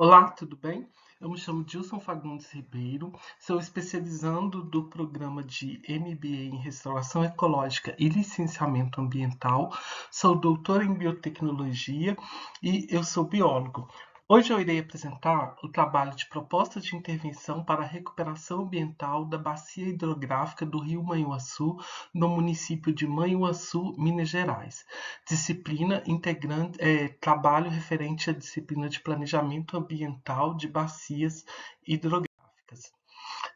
Olá, tudo bem? Eu me chamo Dilson Fagundes Ribeiro, sou especializando do programa de MBA em Restauração Ecológica e Licenciamento Ambiental, sou doutor em Biotecnologia e eu sou biólogo. Hoje eu irei apresentar o trabalho de proposta de intervenção para a recuperação ambiental da bacia hidrográfica do Rio Manhuaçu, no município de Manhuaçu, Minas Gerais. Disciplina integrante, trabalho referente à disciplina de planejamento ambiental de bacias hidrográficas.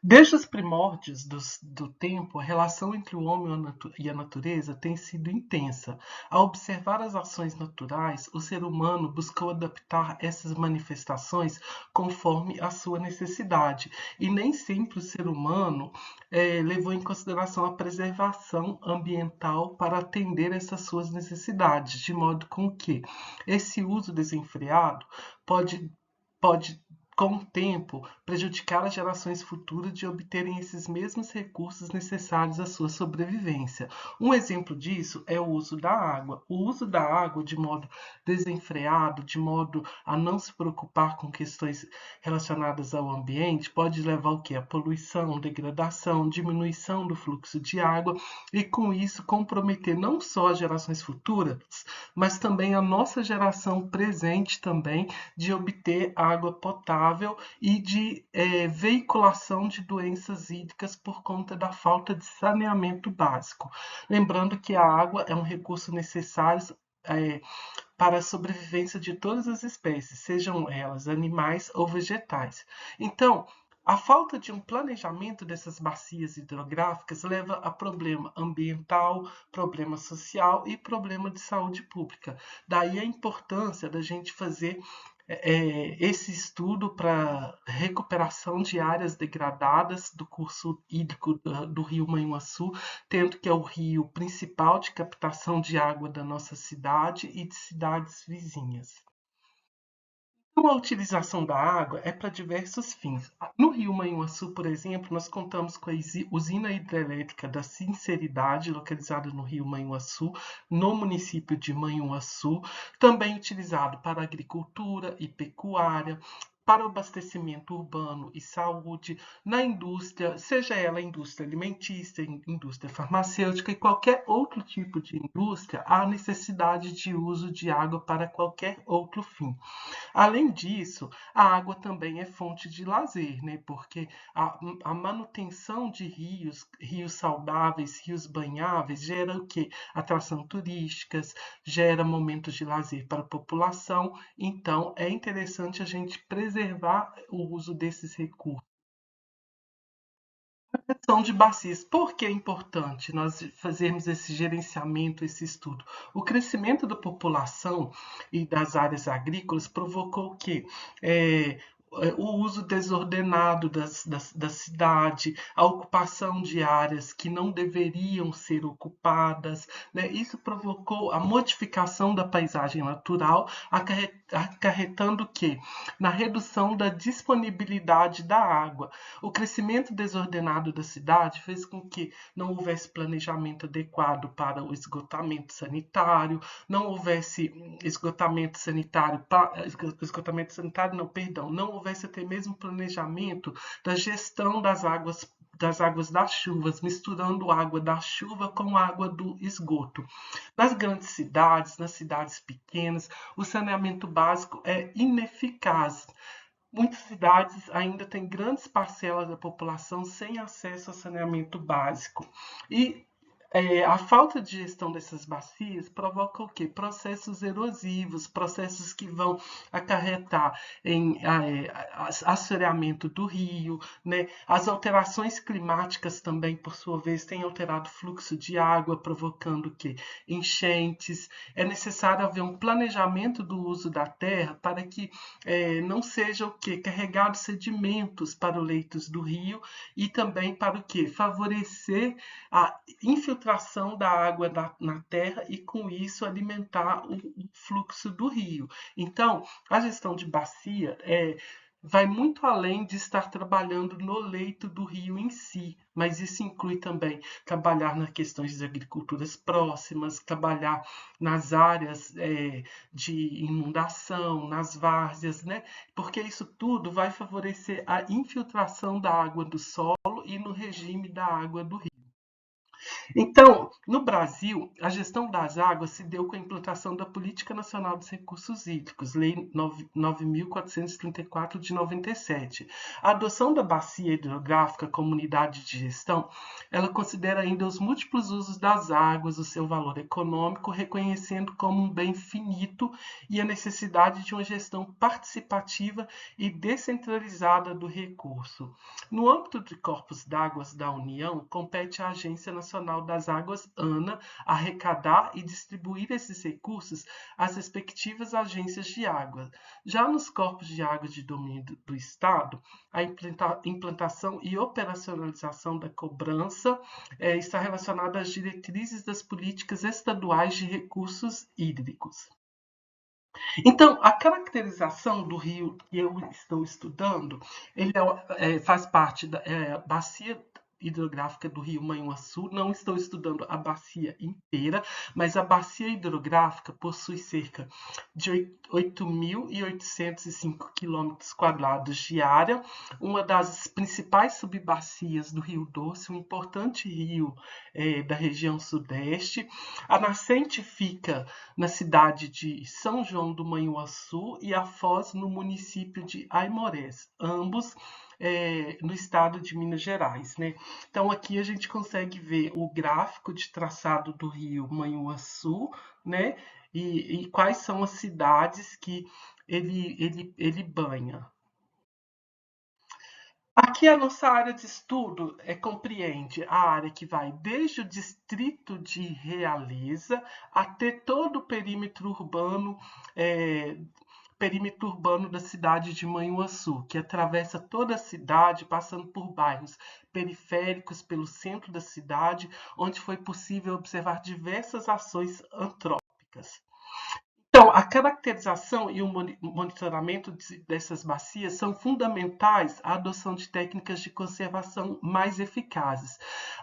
Desde os primórdios do tempo, a relação entre o homem e a natureza tem sido intensa. Ao observar as ações naturais, o ser humano buscou adaptar essas manifestações conforme a sua necessidade, e nem sempre o ser humano levou em consideração a preservação ambiental para atender essas suas necessidades, de modo com que esse uso desenfreado pode com o tempo, prejudicar as gerações futuras de obterem esses mesmos recursos necessários à sua sobrevivência. Um exemplo disso é o uso da água. O uso da água de modo desenfreado, de modo a não se preocupar com questões relacionadas ao ambiente, pode levar ao quê? A poluição, degradação, diminuição do fluxo de água e, com isso, comprometer não só as gerações futuras, mas também a nossa geração presente também de obter água potável e de veiculação de doenças hídricas por conta da falta de saneamento básico. Lembrando que a água é um recurso necessário para a sobrevivência de todas as espécies, sejam elas animais ou vegetais. Então, a falta de um planejamento dessas bacias hidrográficas leva a problema ambiental, problema social e problema de saúde pública. Daí a importância da gente fazer esse estudo para recuperação de áreas degradadas do curso hídrico do rio Manhuaçu, tendo que é o rio principal de captação de água da nossa cidade e de cidades vizinhas. Então, a utilização da água é para diversos fins. No Rio Manhuaçu, por exemplo, nós contamos com a usina hidrelétrica da Sinceridade, localizada no Rio Manhuaçu, no município de Manhuaçu, também utilizado para agricultura e pecuária, para o abastecimento urbano e saúde, na indústria, seja ela indústria alimentícia, indústria farmacêutica e qualquer outro tipo de indústria, há necessidade de uso de água para qualquer outro fim. Além disso, a água também é fonte de lazer, né? Porque a manutenção de rios saudáveis, rios banháveis, gera o quê? Atração turísticas, gera momentos de lazer para a população. Então, é interessante a gente preservar o uso desses recursos. Gestão de bacias. Por que é importante nós fazermos esse gerenciamento, esse estudo? O crescimento da população e das áreas agrícolas provocou que o uso desordenado da cidade, a ocupação de áreas que não deveriam ser ocupadas, né? Isso provocou a modificação da paisagem natural, acarretando o quê? Na redução da disponibilidade da água. O crescimento desordenado da cidade fez com que não houvesse planejamento adequado para o esgotamento sanitário, não houvesse esgotamento sanitário, não, perdão, não houvesse até mesmo planejamento da gestão das águas das chuvas, misturando água da chuva com água do esgoto. Nas grandes cidades, nas cidades pequenas, o saneamento básico é ineficaz. Muitas cidades ainda têm grandes parcelas da população sem acesso a saneamento básico. E a falta de gestão dessas bacias provoca o quê? Processos erosivos, processos que vão acarretar em assoreamento do rio, né? As alterações climáticas também, por sua vez, têm alterado o fluxo de água, provocando o quê? Enchentes. É necessário haver um planejamento do uso da terra para que não seja o quê? Carregados sedimentos para os leitos do rio e também para o quê? Favorecer a infiltração da água na terra e, com isso, alimentar o fluxo do rio. Então, a gestão de bacia vai muito além de estar trabalhando no leito do rio em si, mas isso inclui também trabalhar nas questões de agriculturas próximas, trabalhar nas áreas de inundação, nas várzeas, né? Porque isso tudo vai favorecer a infiltração da água do solo e no regime da água do rio. Então, no Brasil, a gestão das águas se deu com a implantação da Política Nacional dos Recursos Hídricos, Lei 9.434 de 97. A adoção da bacia hidrográfica como unidade de gestão, ela considera ainda os múltiplos usos das águas, o seu valor econômico, reconhecendo como um bem finito e a necessidade de uma gestão participativa e descentralizada do recurso. No âmbito de corpos d'águas da União, compete à Agência Nacional das Águas, ANA, arrecadar e distribuir esses recursos às respectivas agências de água. Já nos corpos de água de domínio do Estado, a implantação e operacionalização da cobrança está relacionada às diretrizes das políticas estaduais de recursos hídricos. Então, a caracterização do rio que eu estou estudando, ele faz parte da bacia hidrográfica do rio Manhuaçu. Não estou estudando a bacia inteira, mas a bacia hidrográfica possui cerca de 8.805 km² de área, uma das principais subbacias do Rio Doce, um importante rio da região sudeste. A nascente fica na cidade de São João do Manhuaçu e a foz no município de Aimorés, ambos no estado de Minas Gerais, né? Então aqui a gente consegue ver o gráfico de traçado do rio Manhuaçu, né? E quais são as cidades que ele banha. Aqui a nossa área de estudo compreende a área que vai desde o distrito de Realeza até todo o perímetro urbano da cidade de Manhuaçu, que atravessa toda a cidade, passando por bairros periféricos pelo centro da cidade, onde foi possível observar diversas ações antrópicas. Então, a caracterização e o monitoramento dessas bacias são fundamentais à adoção de técnicas de conservação mais eficazes.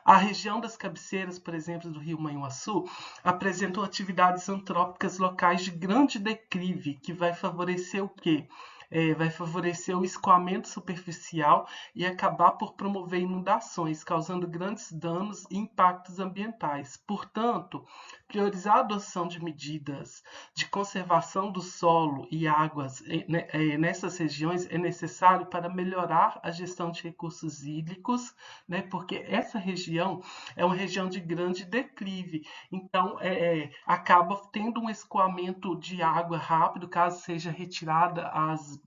A região das cabeceiras, por exemplo, do rio Manhuaçu, apresentam atividades antrópicas locais de grande declive, que vai favorecer o quê? Vai favorecer o escoamento superficial e acabar por promover inundações, causando grandes danos e impactos ambientais. Portanto, priorizar a adoção de medidas de conservação do solo e águas nessas regiões é necessário para melhorar a gestão de recursos hídricos, né, porque essa região é uma região de grande declive, então acaba tendo um escoamento de água rápido, caso seja retirada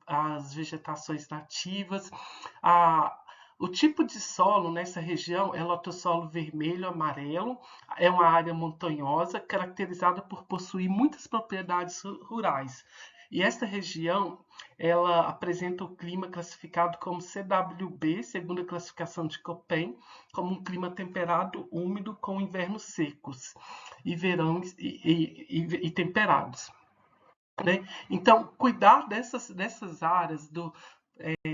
as vegetações nativas. O tipo de solo nessa região é lotossolo vermelho amarelo, é uma área montanhosa caracterizada por possuir muitas propriedades rurais. E esta região ela apresenta o clima classificado como CWB, segundo a classificação de Köppen, como um clima temperado, úmido, com invernos secos e verões e temperados. Né? Então, cuidar dessas áreas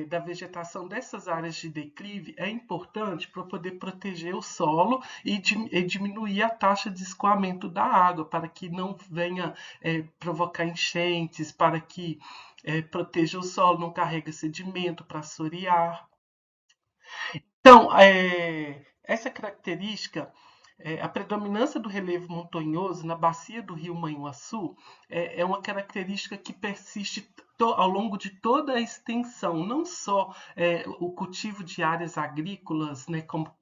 da vegetação dessas áreas de declive é importante para poder proteger o solo e diminuir a taxa de escoamento da água, para que não venha provocar enchentes, para que proteja o solo, não carrega sedimento para assorear. Então, essa característica, a predominância do relevo montanhoso na bacia do rio Manhuaçu é uma característica que persiste ao longo de toda a extensão, não só o cultivo de áreas agrícolas, né, como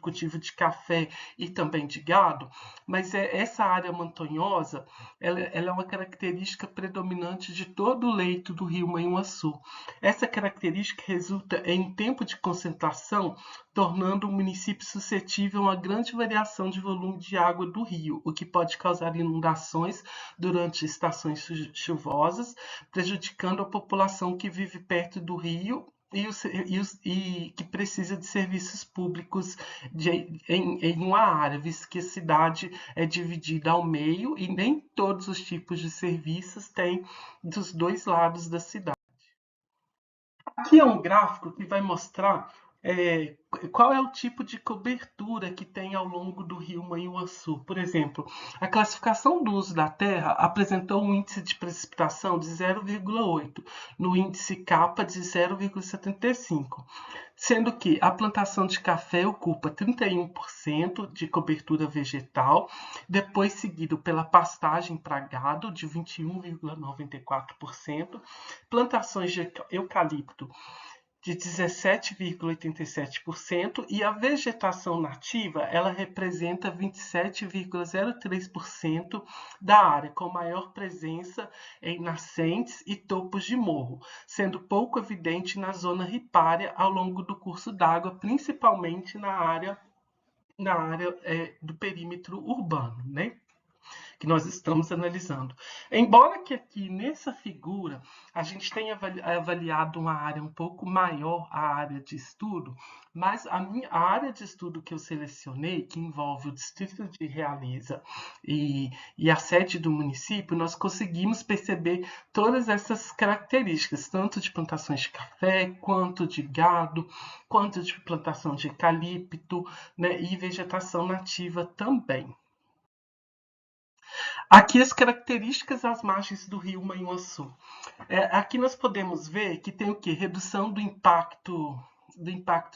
cultivo de café e também de gado, mas essa área montanhosa ela é uma característica predominante de todo o leito do rio Manhuaçu. Essa característica resulta em tempo de concentração, tornando o município suscetível a uma grande variação de volume de água do rio, o que pode causar inundações durante estações chuvosas, prejudicando a população que vive perto do rio e que precisa de serviços públicos em uma área, visto que a cidade é dividida ao meio e nem todos os tipos de serviços têm dos dois lados da cidade. Aqui é um gráfico que vai mostrar qual é o tipo de cobertura que tem ao longo do rio Manhuaçu. Por exemplo, a classificação do uso da terra apresentou um índice de precipitação de 0,8, no índice Kappa de 0,75, sendo que a plantação de café ocupa 31% de cobertura vegetal, depois seguido pela pastagem para gado de 21,94%, plantações de eucalipto de 17,87% e a vegetação nativa ela representa 27,03% da área, com maior presença em nascentes e topos de morro, sendo pouco evidente na zona ripária ao longo do curso d'água, principalmente na área do perímetro urbano, né? Que nós estamos analisando. Embora que aqui nessa figura a gente tenha avaliado uma área um pouco maior, a área de estudo, mas a área de estudo que eu selecionei, que envolve o distrito de Realiza e a sede do município, nós conseguimos perceber todas essas características, tanto de plantações de café, quanto de gado, quanto de plantação de eucalipto, né, e vegetação nativa também. Aqui as características das margens do rio Manhuaçu. Aqui nós podemos ver que tem o que? Redução do impacto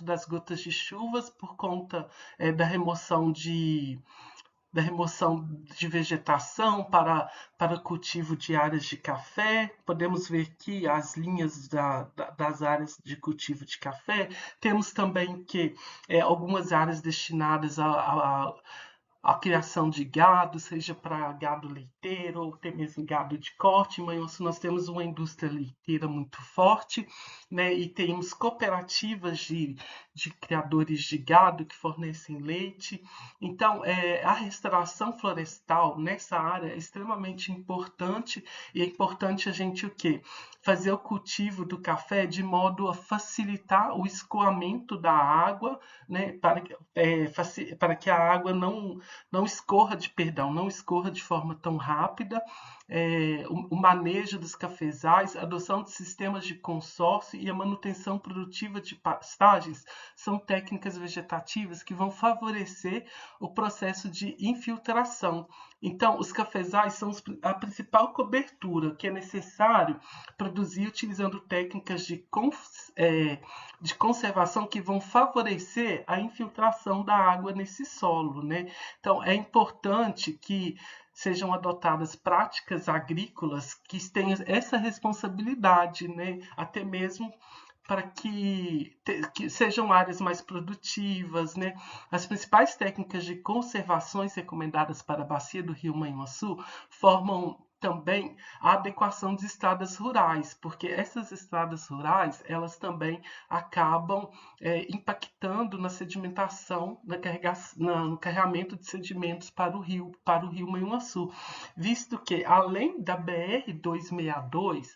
das gotas de chuvas por conta da remoção de vegetação para cultivo de áreas de café. Podemos ver aqui as linhas das áreas de cultivo de café. Temos também que algumas áreas destinadas a criação de gado, seja para gado leiteiro ou até mesmo gado de corte. Em Manhuaçu nós temos uma indústria leiteira muito forte, né? E temos cooperativas de criadores de gado que fornecem leite. Então, a restauração florestal nessa área é extremamente importante, e é importante a gente o quê? Fazer o cultivo do café de modo a facilitar o escoamento da água, né? Para que a água não escorra de forma tão rápida, o manejo dos cafezais, a adoção de sistemas de consórcio e a manutenção produtiva de pastagens são técnicas vegetativas que vão favorecer o processo de infiltração. Então, os cafezais são a principal cobertura que é necessário produzir utilizando técnicas de conservação que vão favorecer a infiltração da água nesse solo, né? Então, é importante que sejam adotadas práticas agrícolas que tenham essa responsabilidade, né? Até mesmo para que sejam áreas mais produtivas, né? As principais técnicas de conservações recomendadas para a bacia do rio Manhuaçu formam também a adequação de estradas rurais, porque essas estradas rurais elas também acabam impactando na sedimentação, no carregamento de sedimentos para o rio Manhuaçu, visto que além da BR-262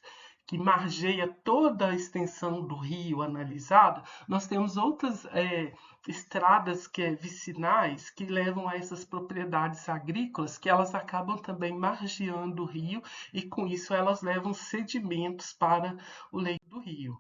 que margeia toda a extensão do rio analisada, nós temos outras estradas vicinais que levam a essas propriedades agrícolas que elas acabam também margeando o rio e com isso elas levam sedimentos para o leito do rio.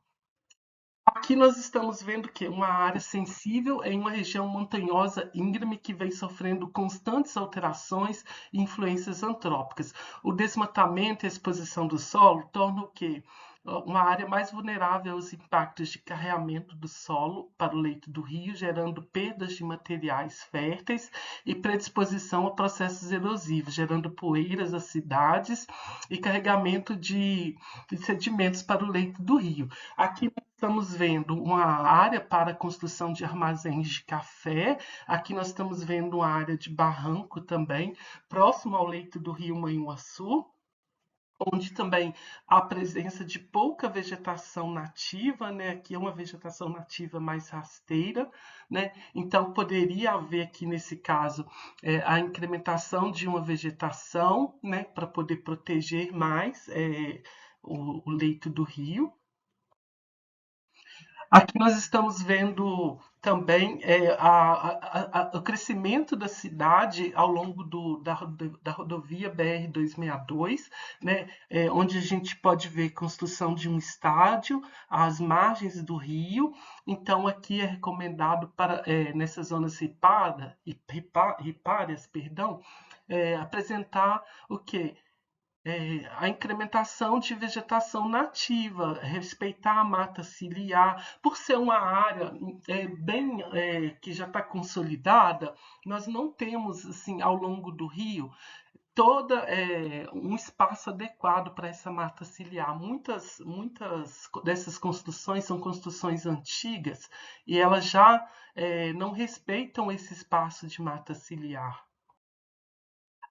Aqui nós estamos vendo que uma área sensível em uma região montanhosa íngreme que vem sofrendo constantes alterações e influências antrópicas. O desmatamento e a exposição do solo tornam o quê? Uma área mais vulnerável aos impactos de carreamento do solo para o leito do rio, gerando perdas de materiais férteis e predisposição a processos erosivos, gerando poeiras às cidades e carregamento de sedimentos para o leito do rio. Aqui estamos vendo uma área para a construção de armazéns de café. Aqui nós estamos vendo uma área de barranco também, próximo ao leito do rio Manhuaçu, onde também há presença de pouca vegetação nativa, né? Aqui é uma vegetação nativa mais rasteira, né? Então poderia haver aqui nesse caso a incrementação de uma vegetação, né? Para poder proteger mais o leito do rio. Aqui nós estamos vendo também o crescimento da cidade ao longo da rodovia BR-262, né, onde a gente pode ver construção de um estádio às margens do rio. Então, aqui é recomendado para nessas zonas ripárias, perdão, apresentar o que? A incrementação de vegetação nativa, respeitar a mata ciliar, por ser uma área bem que já está consolidada, nós não temos assim ao longo do rio toda um espaço adequado para essa mata ciliar. Muitas dessas construções são construções antigas e elas já não respeitam esse espaço de mata ciliar.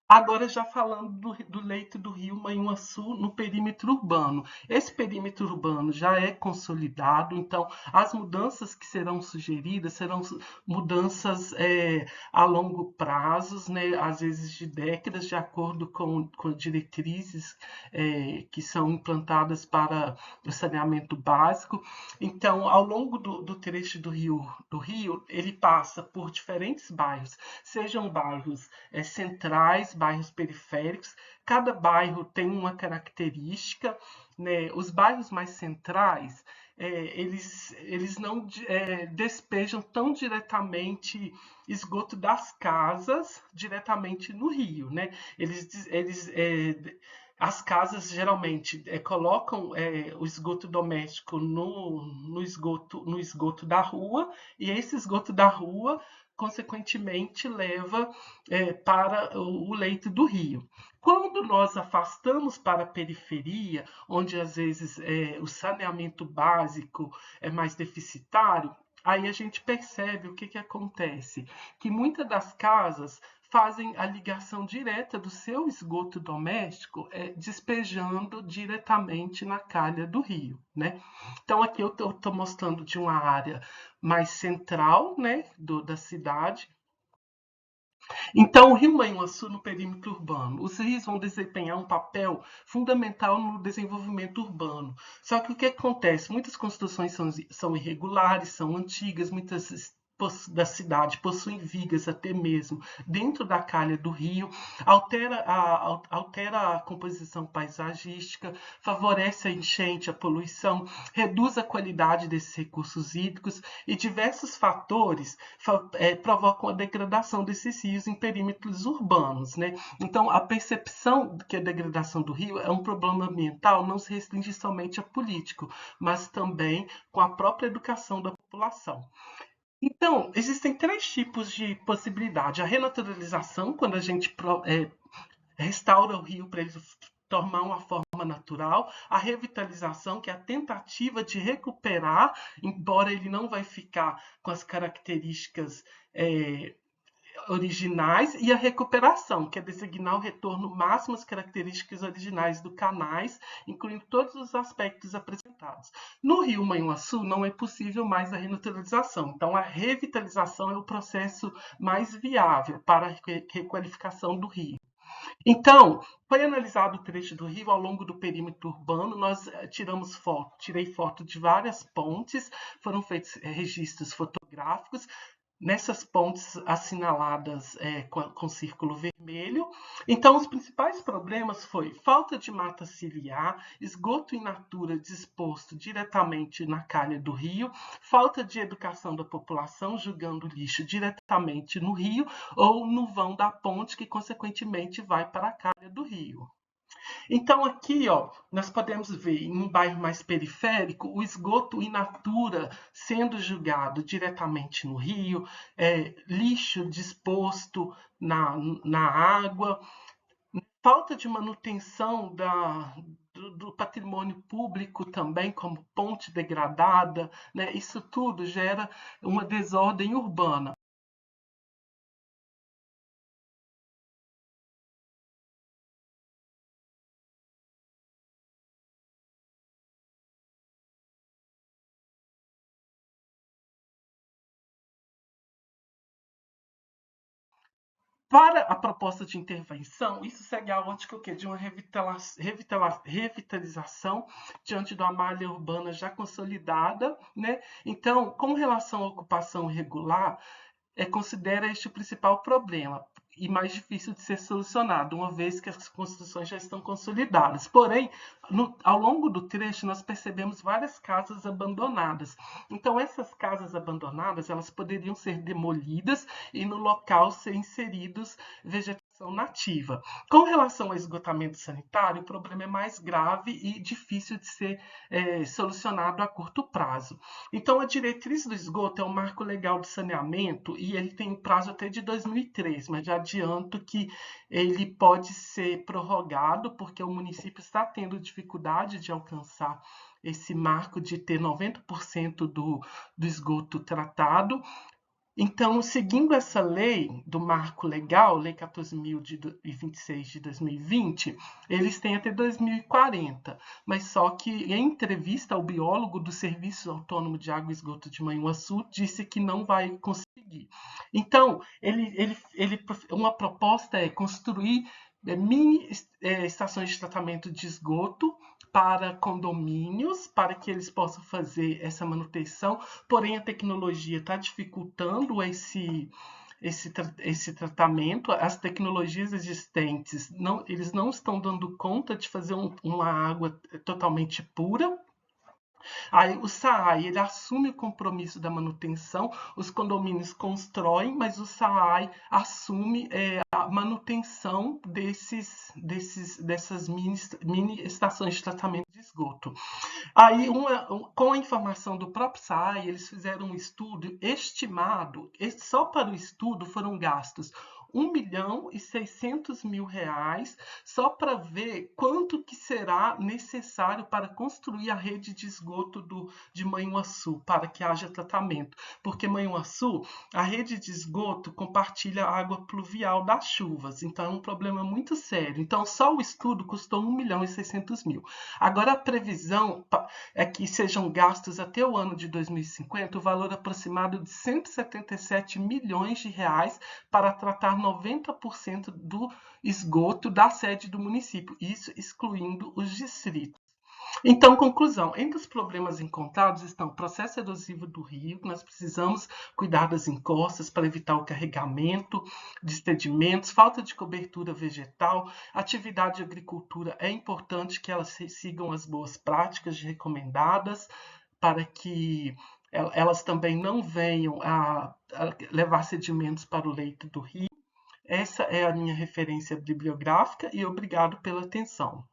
Agora já falando do leito do rio Manhuaçu no perímetro urbano. Esse perímetro urbano já é consolidado, então as mudanças que serão sugeridas serão mudanças a longo prazo, né, às vezes de décadas, de acordo com diretrizes que são implantadas para o saneamento básico. Então, ao longo do trecho do rio, ele passa por diferentes bairros, sejam bairros centrais, bairros periféricos. Cada bairro tem uma característica, né? Os bairros mais centrais, eles não despejam tão diretamente esgoto das casas diretamente no rio, né? As casas geralmente colocam o esgoto doméstico no esgoto da rua, e esse esgoto da rua consequentemente leva para o leito do rio. Quando nós afastamos para a periferia, onde às vezes o saneamento básico é mais deficitário, aí a gente percebe o que acontece, que muitas das casas fazem a ligação direta do seu esgoto doméstico, despejando diretamente na calha do rio, né? Então aqui eu estou mostrando de uma área mais central, né, da cidade. Então, o Rio Manhuaçu no perímetro urbano. Os rios vão desempenhar um papel fundamental no desenvolvimento urbano. Só que o que acontece? Muitas construções são irregulares, são antigas, muitas da cidade possuem vigas até mesmo dentro da calha do rio, altera a composição paisagística, favorece a enchente, a poluição, reduz a qualidade desses recursos hídricos e diversos fatores provocam a degradação desses rios em perímetros urbanos, né? Então, a percepção de que a degradação do rio é um problema ambiental não se restringe somente a político, mas também com a própria educação da população. Então, existem três tipos de possibilidade. A renaturalização, quando a gente restaura o rio para ele tomar uma forma natural, a revitalização, que é a tentativa de recuperar, embora ele não vai ficar com as características originais, e a recuperação, que é designar o retorno máximo às características originais do canais, incluindo todos os aspectos apresentados. No Rio Manhuaçu não é possível mais a renaturalização, então a revitalização é o processo mais viável para a requalificação do rio. Então, foi analisado o trecho do rio ao longo do perímetro urbano. Nós tirei foto de várias pontes, foram feitos registros fotográficos nessas pontes assinaladas com círculo vermelho. Então, os principais problemas foi falta de mata ciliar, esgoto in natura disposto diretamente na calha do rio, falta de educação da população, jogando lixo diretamente no rio ou no vão da ponte, que consequentemente vai para a calha do rio. Então aqui, ó, nós podemos ver em um bairro mais periférico o esgoto in natura sendo jogado diretamente no rio, lixo disposto na água, falta de manutenção do patrimônio público também, como ponte degradada, né? Isso tudo gera uma desordem urbana. Para a proposta de intervenção, isso segue a ótica de uma revitalização diante de uma malha urbana já consolidada, né? Então, com relação à ocupação irregular, considera este o principal problema e mais difícil de ser solucionado, uma vez que as construções já estão consolidadas. Porém, ao longo do trecho, nós percebemos várias casas abandonadas. Então, essas casas abandonadas, elas poderiam ser demolidas e no local ser inseridos vegetação nativa. Com relação ao esgotamento sanitário, o problema é mais grave e difícil de ser solucionado a curto prazo. Então, a diretriz do esgoto é um marco legal de saneamento e ele tem prazo até de 2003, mas já adianto que ele pode ser prorrogado porque o município está tendo dificuldade de alcançar esse marco de ter 90% do esgoto tratado. Então, seguindo essa lei do marco legal, Lei 14.026 de 2020, eles têm até 2040, mas só que em entrevista ao biólogo do Serviço Autônomo de Água e Esgoto de Manhuaçu, disse que não vai conseguir. Então, uma proposta é construir mini estações de tratamento de esgoto para condomínios, para que eles possam fazer essa manutenção, porém a tecnologia está dificultando esse tratamento, as tecnologias existentes, eles não estão dando conta de fazer uma água totalmente pura. Aí o SAAI ele assume o compromisso da manutenção, os condomínios constroem, mas o SAAI assume a manutenção dessas mini estações de tratamento de esgoto. Aí, com a informação do próprio SAAI, eles fizeram um estudo estimado, só para o estudo foram gastos R$1.600.000 só para ver quanto que será necessário para construir a rede de esgoto de Manhuaçu, para que haja tratamento. Porque Manhuaçu, a rede de esgoto compartilha a água pluvial das chuvas, então é um problema muito sério. Então, só o estudo custou R$1.600.000. Agora, a previsão é que sejam gastos até o ano de 2050 o valor aproximado de R$177 milhões para tratar 90% do esgoto da sede do município, isso excluindo os distritos. Então, conclusão, entre os problemas encontrados estão o processo erosivo do rio, que nós precisamos cuidar das encostas para evitar o carregamento de sedimentos, falta de cobertura vegetal, atividade de agricultura, é importante que elas sigam as boas práticas recomendadas para que elas também não venham a levar sedimentos para o leito do rio. Essa é a minha referência bibliográfica e obrigado pela atenção.